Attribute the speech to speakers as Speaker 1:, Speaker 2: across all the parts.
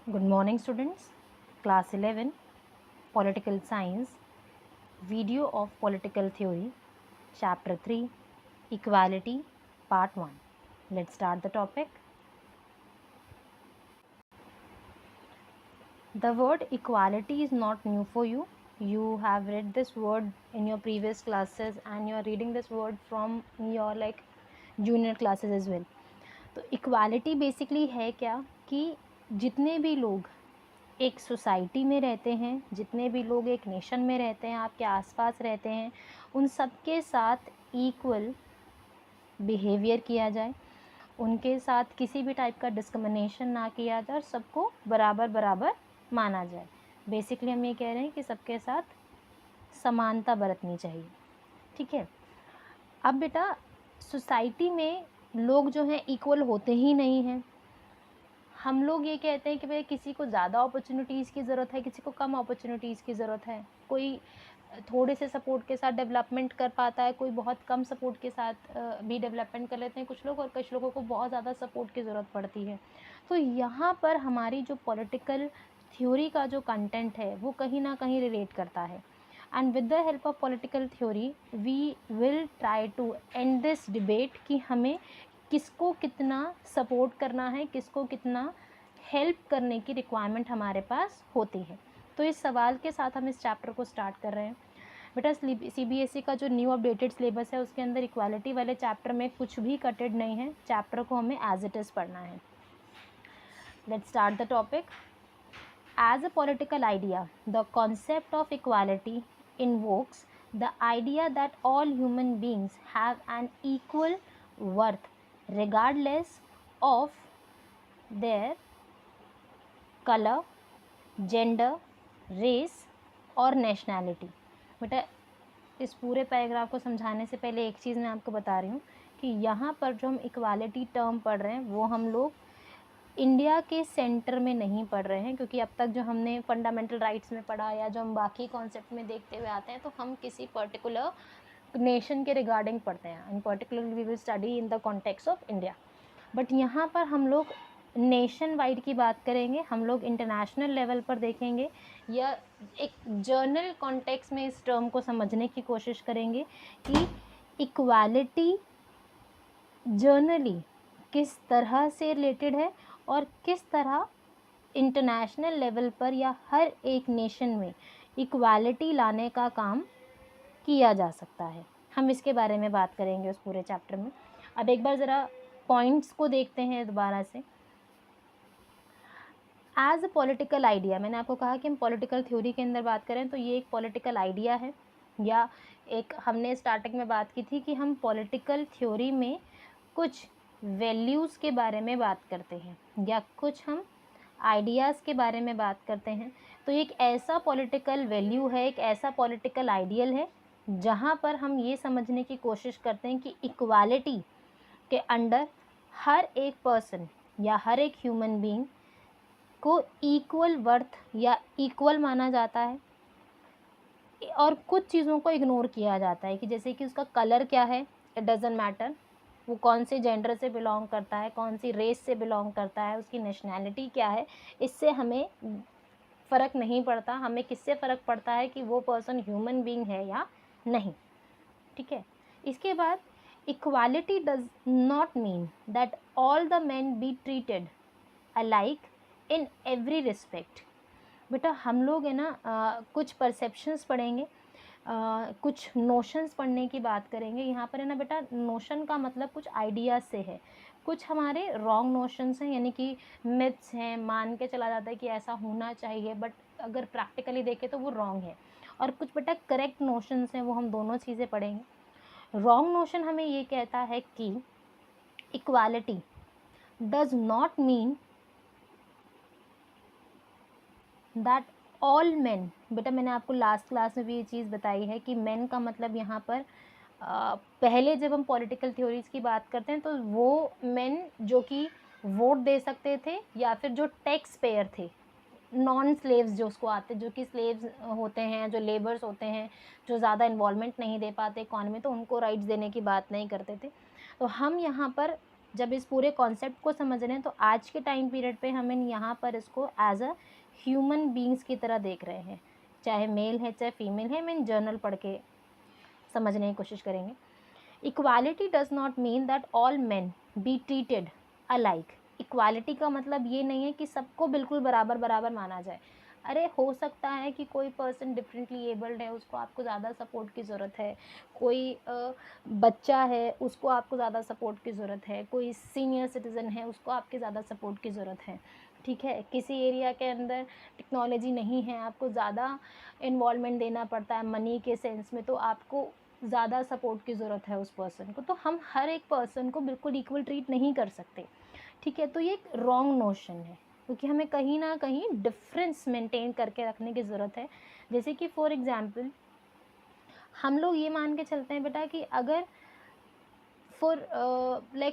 Speaker 1: Good morning, students. Class 11 Political Science, Video of Political Theory, Chapter 3 Equality, Part 1. Let's start the topic. The word equality is not new for you. You have read this word in your previous classes and you are reading this word from your junior classes as well. तो equality basically है क्या कि जितने भी लोग एक society में रहते हैं, जितने भी लोग एक नेशन में रहते हैं, आपके आसपास रहते हैं, उन सब के साथ इक्वल बिहेवियर किया जाए, उनके साथ किसी भी टाइप का डिस्क्रिमिनेशन ना किया जाए और सबको बराबर बराबर माना जाए। बेसिकली हम ये कह रहे हैं कि सबके साथ समानता बरतनी चाहिए। ठीक है। अब बेटा सोसाइटी में लोग जो हैं इक्वल होते ही नहीं हैं। हम लोग ये कहते हैं कि भाई किसी को ज़्यादा अपॉर्चुनिटीज़ की ज़रूरत है, किसी को कम अपॉर्चुनिटीज़ की ज़रूरत है, कोई थोड़े से सपोर्ट के साथ डेवलपमेंट कर पाता है, कोई बहुत कम सपोर्ट के साथ भी डेवलपमेंट कर लेते हैं कुछ लोग, और कुछ लोगों को बहुत ज़्यादा सपोर्ट की ज़रूरत पड़ती है। तो यहाँ पर हमारी जो पॉलिटिकल थ्योरी का जो कंटेंट है वो कहीं ना कहीं रिलेट करता है। And with the help of political theory we will try to end this debate कि हमें किसको कितना सपोर्ट करना है, किसको कितना हेल्प करने की रिक्वायरमेंट हमारे पास होती है। तो इस सवाल के साथ हम इस चैप्टर को स्टार्ट कर रहे हैं। बेटा CBSE का जो न्यू अपडेटेड सिलेबस है उसके अंदर इक्वालिटी वाले चैप्टर में कुछ भी कटेड नहीं है, चैप्टर को हमें एज इट इज़ पढ़ना है। Let's start the topic. As a political idea the concept of equality invokes the idea that all human beings have an equal worth regardless of their color, gender, race और nationality। बेटा इस पूरे paragraph को समझाने से पहले एक चीज़ मैं आपको बता रही हूँ कि यहाँ पर जो हम इक्वालिटी टर्म पढ़ रहे हैं वो हम लोग इंडिया के सेंटर में नहीं पढ़ रहे हैं, क्योंकि अब तक जो हमने फंडामेंटल राइट्स में पढ़ा या जो हम बाकी कॉन्सेप्ट में देखते हुए आते हैं तो हम किसी पर्टिकुलर नेशन के रिगार्डिंग पढ़ते हैं। In particular we will study in the context of India. But यहाँ पर हम लोग नेशन वाइड की बात करेंगे, हम लोग इंटरनेशनल लेवल पर देखेंगे या एक जर्नल कॉन्टेक्स्ट में इस टर्म को समझने की कोशिश करेंगे कि इक्वालिटी जर्नली किस तरह से रिलेटेड है और किस तरह इंटरनेशनल लेवल पर या हर एक नेशन में इक्वालिटी लाने का काम किया जा सकता है। हम इसके बारे में बात करेंगे उस पूरे चैप्टर में। अब एक बार ज़रा पॉइंट्स को देखते हैं दोबारा से। एज अ पॉलिटिकल आइडिया, मैंने आपको कहा कि हम पॉलिटिकल थ्योरी के अंदर बात करें तो ये एक पॉलिटिकल आइडिया है, या एक हमने स्टार्टिंग में बात की थी कि हम पॉलिटिकल थ्योरी में कुछ वैल्यूज़ के बारे में बात करते हैं या कुछ हम आइडियाज़ के बारे में बात करते हैं। तो एक ऐसा पॉलिटिकल वैल्यू है, एक ऐसा पॉलिटिकल आइडियल है जहाँ पर हम ये समझने की कोशिश करते हैं कि इक्वालिटी के अंडर हर एक पर्सन या हर एक ह्यूमन बीइंग को इक्वल वर्थ या इक्वल माना जाता है, और कुछ चीज़ों को इग्नोर किया जाता है कि जैसे कि उसका कलर क्या है, इट डजेंट मैटर, वो कौन से जेंडर से बिलोंग करता है, कौन सी रेस से बिलोंग करता है, उसकी नेशनैलिटी क्या है, इससे हमें फ़र्क नहीं पड़ता। हमें किससे फ़र्क पड़ता है कि वो पर्सन ह्यूमन बीइंग है या नहीं। ठीक है। इसके बाद equality does not mean that all the main be treated alike in every respect. बेटा हम लोग है ना कुछ परसेप्शंस पढ़ेंगे, कुछ नोशंस पढ़ने की बात करेंगे। यहाँ पर है ना बेटा, नोशन का मतलब कुछ आइडियाज़ से है, कुछ हमारे रॉन्ग नोशंस हैं, यानी कि मिथ्स हैं, मान के चला जाता है कि ऐसा होना चाहिए बट अगर प्रैक्टिकली देखें तो वो रॉन्ग है, और कुछ बेटा करेक्ट नोशंस हैं, वो हम दोनों चीज़ें पढ़ेंगे। रॉन्ग नोशन हमें ये कहता है कि equality does not mean that all man. बेटा मैंने आपको लास्ट क्लास में भी ये चीज़ बताई है कि मैन का मतलब यहाँ पर पहले जब हम पॉलिटिकल थ्योरीज़ की बात करते हैं तो वो मैन जो कि वोट दे सकते थे या फिर जो टैक्स पेयर थे, नॉन स्लेव्स जो उसको आते, जो कि स्लेव्स होते हैं, जो लेबर्स होते हैं, जो ज़्यादा इन्वॉल्वमेंट नहीं दे पाते इकॉनमी, तो उनको राइट्स देने की बात नहीं करते थे। तो हम यहाँ पर जब इस पूरे कॉन्सेप्ट को समझ रहे हैं तो आज के टाइम पीरियड पे हमें यहाँ पर इसको एज अ ह्यूमन बींग्स की तरह देख रहे हैं, चाहे मेल है चाहे फीमेल है। मैं जर्नल पढ़ के समझने की कोशिश करेंगे। Equality does not mean that all main be treated alike. Equality का मतलब ये नहीं है कि सबको बिल्कुल बराबर बराबर माना जाए। अरे हो सकता है कि कोई पर्सन डिफरेंटली एबल्ड है, उसको आपको ज़्यादा सपोर्ट की ज़रूरत है, कोई बच्चा है उसको आपको ज़्यादा सपोर्ट की ज़रूरत है, कोई सीनियर सिटीज़न है उसको आपके ज़्यादा सपोर्ट की ज़रूरत है, ठीक है। किसी एरिया के अंदर टेक्नोलॉजी नहीं है, आपको ज़्यादा इन्वॉल्वमेंट देना पड़ता है मनी के सेंस में, तो आपको ज़्यादा सपोर्ट की ज़रूरत है उस पर्सन को। तो हम हर एक पर्सन को बिल्कुल इक्वल ट्रीट नहीं कर सकते, ठीक है। तो ये एक रॉन्ग नोशन है, क्योंकि हमें कहीं ना कहीं डिफरेंस मेंटेन करके रखने की ज़रूरत है। जैसे कि फॉर एग्जांपल हम लोग ये मान के चलते हैं बेटा कि अगर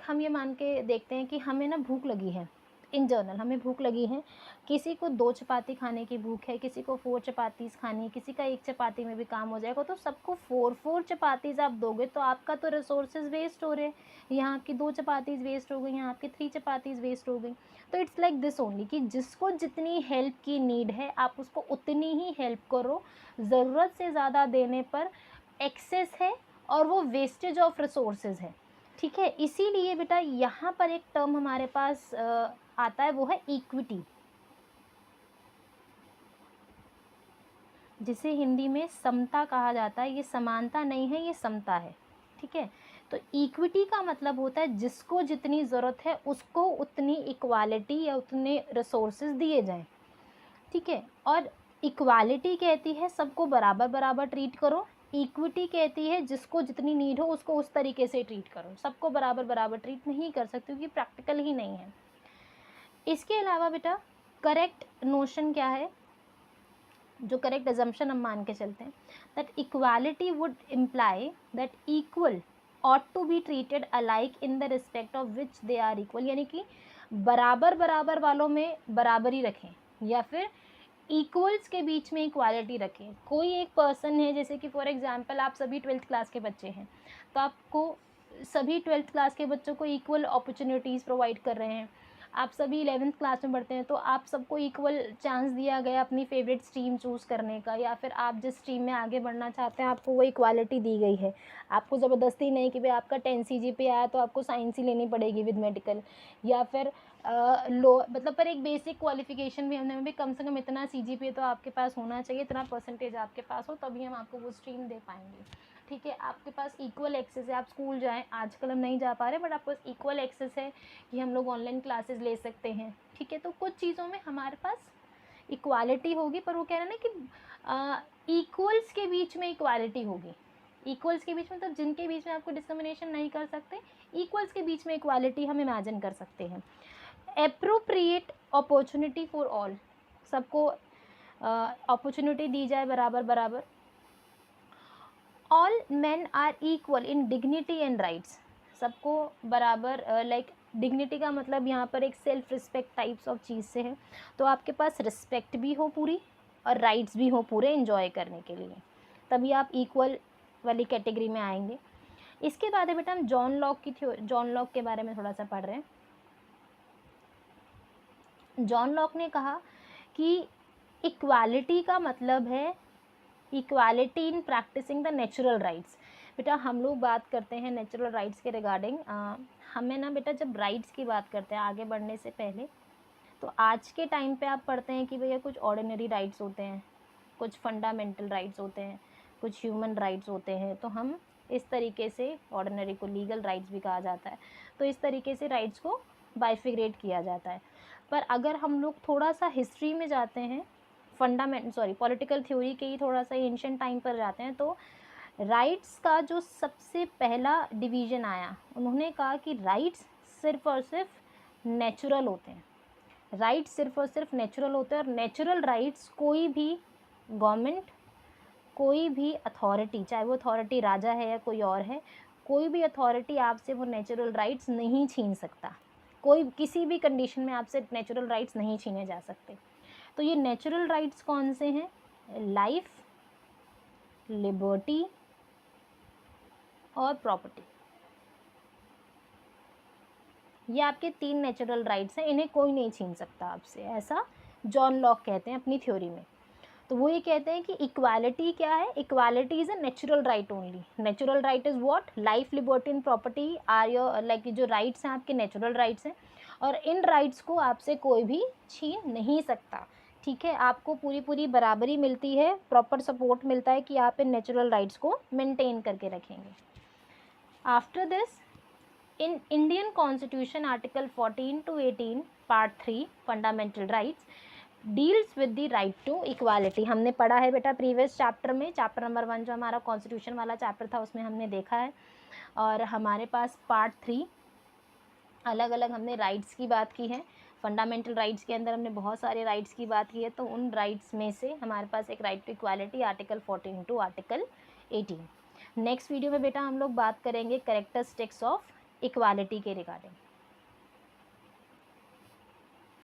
Speaker 1: हम ये मान के देखते हैं कि हमें ना भूख लगी है, इन जनरल हमें भूख लगी है, किसी को 2 चपाती खाने की भूख है, किसी को 4 चपातीस खानी है, किसी का 1 चपाती में भी काम हो जाएगा, तो सबको 4 चपातीस आप दोगे तो आपका तो रिसोर्सेज वेस्ट हो रहे हैं। यहाँ आपकी 2 चपातीस वेस्ट हो गई, यहाँ आपकी 3 चपातीस वेस्ट हो गई। तो इट्स लाइक दिस ओनली कि जिसको जितनी हेल्प की नीड है आप उसको उतनी ही हेल्प करो, ज़रूरत से ज़्यादा देने पर एक्सेस है और वो वेस्टेज ऑफ रिसोर्सेज है, ठीक है। इसीलिए बेटा यहाँ पर एक टर्म हमारे पास आता है, वो है इक्विटी, जिसे हिंदी में समता कहा जाता है। ये समानता नहीं है, ये समता है, ठीक है। तो इक्विटी का मतलब होता है जिसको जितनी ज़रूरत है उसको उतनी इक्वालिटी या उतने रिसोर्सेज दिए जाएं, ठीक है। और इक्वालिटी कहती है सबको बराबर बराबर ट्रीट करो, इक्विटी कहती है जिसको जितनी नीड हो उसको उस तरीके से ट्रीट करो। सबको बराबर बराबर ट्रीट नहीं कर सकते क्योंकि प्रैक्टिकल ही नहीं है। इसके अलावा बेटा करेक्ट नोशन क्या है, जो करेक्ट अजम्पशन हम मान के चलते हैं, that equality would imply that equal ought to be treated alike in the respect of which they are equal, यानी कि बराबर बराबर वालों में बराबरी रखें या फिर इक्वल्स के बीच में इक्वालिटी रखें। कोई एक पर्सन है, जैसे कि फॉर एग्जांपल आप सभी 12th क्लास के बच्चे हैं, तो आपको सभी 12th क्लास के बच्चों को इक्वल अपॉर्चुनिटीज़ प्रोवाइड कर रहे हैं। आप सभी 11th क्लास में पढ़ते हैं तो आप सबको इक्वल चांस दिया गया अपनी फेवरेट स्ट्रीम चूज़ करने का, या फिर आप जिस स्ट्रीम में आगे बढ़ना चाहते हैं आपको वो इक्वालिटी दी गई है। आपको ज़बरदस्ती नहीं कि भाई आपका 10 CGPA आया तो आपको साइंस ही लेनी पड़ेगी विद मेडिकल, या फिर लो मतलब पर एक बेसिक क्वालिफिकेशन भी हमने भी कम से कम इतना CGPA तो आपके पास होना चाहिए, इतना परसेंटेज आपके पास हो, तभी हम आपको वो स्ट्रीम दे पाएंगे, ठीक है। आपके पास इक्वल एक्सेस है, आप स्कूल जाएं, आजकल हम नहीं जा पा रहे बट आपके पास इक्वल एक्सेस है कि हम लोग ऑनलाइन क्लासेस ले सकते हैं, ठीक है। तो कुछ चीज़ों में हमारे पास इक्वालिटी होगी, पर वो कह रहे हैं ना कि इक्वल्स के बीच में इक्वालिटी होगी। इक्वल्स के बीच में मतलब जिनके बीच में आपको डिस्क्रिमिनेशन नहीं कर सकते, इक्वल्स के बीच में इक्वालिटी हम इमेजिन कर सकते हैं। एप्रोप्रिएट अपॉर्चुनिटी फॉर ऑल, सबको अपॉर्चुनिटी दी जाए बराबर बराबर। All man are equal in dignity and rights, सबको बराबर लाइक डिग्निटी का मतलब यहाँ पर एक सेल्फ रिस्पेक्ट टाइप्स ऑफ चीज़ से है, तो आपके पास रिस्पेक्ट भी हो पूरी और राइट्स भी हो पूरे एंजॉय करने के लिए, तभी आप इक्वल वाली कैटेगरी में आएंगे। इसके बाद है बेटा हम जॉन लॉक के बारे में थोड़ा सा पढ़ रहे हैं। जॉन लॉक ने कहा कि इक्वालिटी का मतलब है equality in practicing the natural rights. बेटा हम लोग बात करते हैं नेचुरल राइट्स के रिगार्डिंग, हमें ना बेटा जब राइट्स की बात करते हैं आगे बढ़ने से पहले, तो आज के टाइम पे आप पढ़ते हैं कि भैया कुछ ऑर्डिनरी राइट्स होते हैं, कुछ फंडामेंटल राइट्स होते हैं, कुछ ह्यूमन राइट्स होते हैं। तो हम इस तरीके से ऑर्डिनरी को लीगल राइट्स भी कहा जाता है, तो इस तरीके से राइट्स को बाइफिग्रेट किया जाता है। पर अगर हम लोग थोड़ा सा हिस्ट्री में जाते हैं, पॉलिटिकल थ्योरी के ही थोड़ा सा एंशिएंट टाइम पर जाते हैं, तो राइट्स का जो सबसे पहला डिवीज़न आया, उन्होंने कहा कि राइट्स सिर्फ और सिर्फ नेचुरल होते हैं, राइट्स सिर्फ और सिर्फ नेचुरल होते हैं, और नेचुरल राइट्स कोई भी गवर्नमेंट, कोई भी अथॉरिटी, चाहे वो अथॉरिटी राजा है या कोई और है, कोई भी अथॉरिटी आपसे वो नेचुरल राइट्स नहीं छीन सकता, कोई किसी भी कंडीशन में आपसे नेचुरल राइट्स नहीं छीने जा सकते। तो ये नेचुरल राइट्स कौन से हैं? लाइफ, लिबर्टी और प्रॉपर्टी। ये आपके 3 नेचुरल राइट्स हैं, इन्हें कोई नहीं छीन सकता आपसे, ऐसा जॉन लॉक कहते हैं अपनी थ्योरी में। तो वो ये कहते हैं कि इक्वालिटी क्या है, equality is a natural right only. Natural right is what, life, liberty and property are your, like जो राइट्स हैं आपके नेचुरल राइट्स हैं, और इन राइट्स को आपसे कोई भी छीन नहीं सकता। ठीक है, आपको पूरी बराबरी मिलती है, प्रॉपर सपोर्ट मिलता है कि आप इन नेचुरल राइट्स को मेंटेन करके रखेंगे। After this, in Indian Constitution Article 14 to 18 Part 3 Fundamental Rights deals with the right to equality. हमने पढ़ा है बेटा प्रीवियस चैप्टर में, चैप्टर नंबर 1 जो हमारा कॉन्स्टिट्यूशन वाला चैप्टर था उसमें हमने देखा है। और हमारे पास पार्ट 3 अलग अलग हमने राइट्स की बात की है। फंडामेंटल राइट्स के अंदर हमने बहुत सारे राइट्स की बात की है, तो उन राइट्स में से हमारे पास एक right to equality article 14 to article 18। Next video में बेटा हम लोग बात करेंगे कैरेक्टरिस्टिक्स ऑफ इक्वालिटी के रिगार्डिंग।